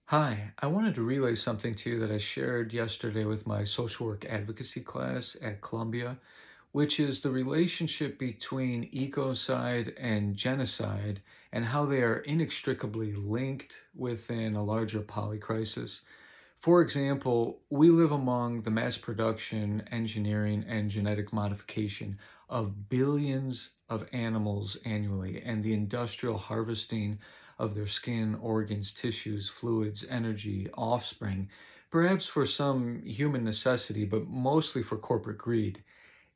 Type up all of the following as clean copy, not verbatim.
Hi, I wanted to relay something to you that I shared yesterday with my social work advocacy class at Columbia, which is the relationship between ecocide and genocide and how they are inextricably linked within a larger polycrisis. For example, we live among the mass production, engineering, and genetic modification of billions of animals annually, and the industrial harvesting of their skin, organs, tissues, fluids, energy, offspring, perhaps for some human necessity, but mostly for corporate greed.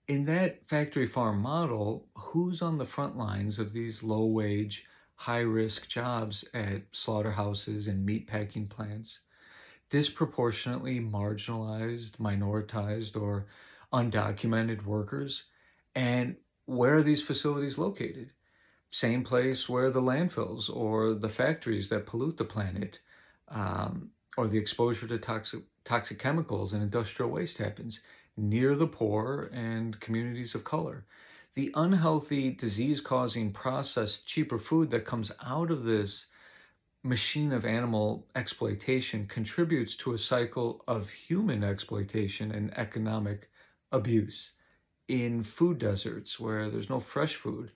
In that factory farm model, who's on the front lines of these low wage, high risk jobs at slaughterhouses and meatpacking plants? Disproportionately marginalized, minoritized, or undocumented workers. And where are these facilities located? Same place where the landfills or the factories that pollute the planet, or the exposure to toxic chemicals and industrial waste happens, near the poor and communities of color. The unhealthy, disease causing, processed, cheaper food that comes out of this machine of animal exploitation contributes to a cycle of human exploitation and economic abuse. In food deserts where there's no fresh food,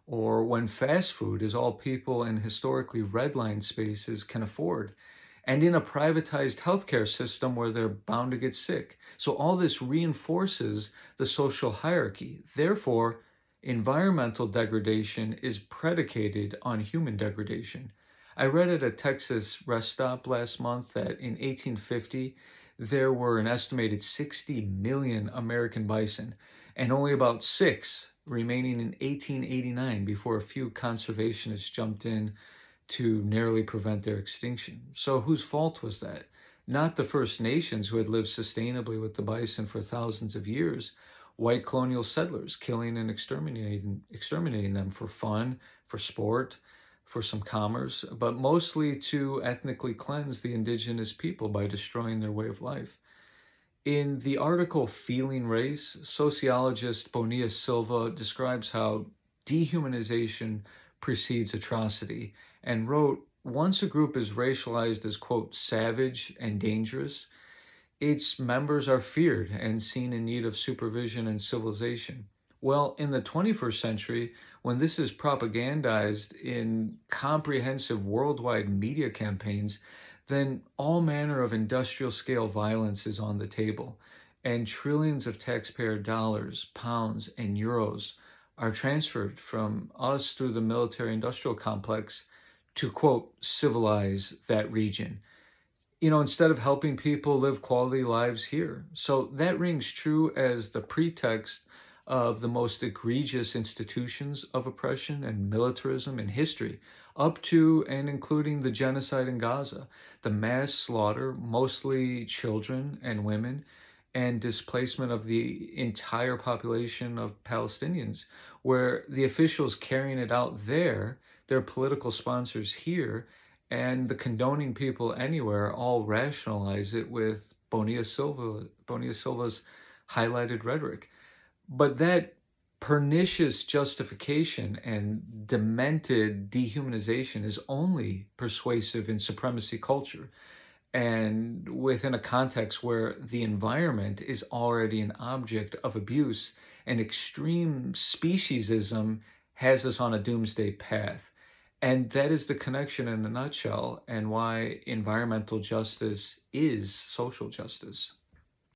or when fast food is all people in historically redlined spaces can afford, and in a privatized healthcare system where they're bound to get sick. So, all this reinforces the social hierarchy. Therefore, environmental degradation is predicated on human degradation. I read at a Texas rest stop last month that in 1850, there were an estimated 60 million American bison, and only about six remaining in 1889 before a few conservationists jumped in to narrowly prevent their extinction. So, whose fault was that? Not the First Nations who had lived sustainably with the bison for thousands of years. White colonial settlers killing and exterminating them for fun, for sport, for some commerce, but mostly to ethnically cleanse the indigenous people by destroying their way of life. In the article Feeling Race, sociologist Bonilla Silva describes how dehumanization precedes atrocity and wrote, once a group is racialized as, quote, savage and dangerous, its members are feared and seen in need of supervision and civilization. Well, in the 21st century, when this is propagandized in comprehensive worldwide media campaigns, then all manner of industrial scale violence is on the table, and trillions of taxpayer dollars, pounds, and euros are transferred from us through the military industrial complex to, quote, civilize that region, instead of helping people live quality lives here. So that rings true as the pretext of the most egregious institutions of oppression and militarism in history, up to and including the genocide in Gaza, the mass slaughter, mostly children and women, and displacement of the entire population of Palestinians, where the officials carrying it out there, their political sponsors here, and the condoning people anywhere all rationalize it with Bonilla Silva's highlighted rhetoric. But that pernicious justification and demented dehumanization is only persuasive in supremacy culture and within a context where the environment is already an object of abuse and extreme speciesism has us on a doomsday path. And that is the connection in a nutshell, and why environmental justice is social justice.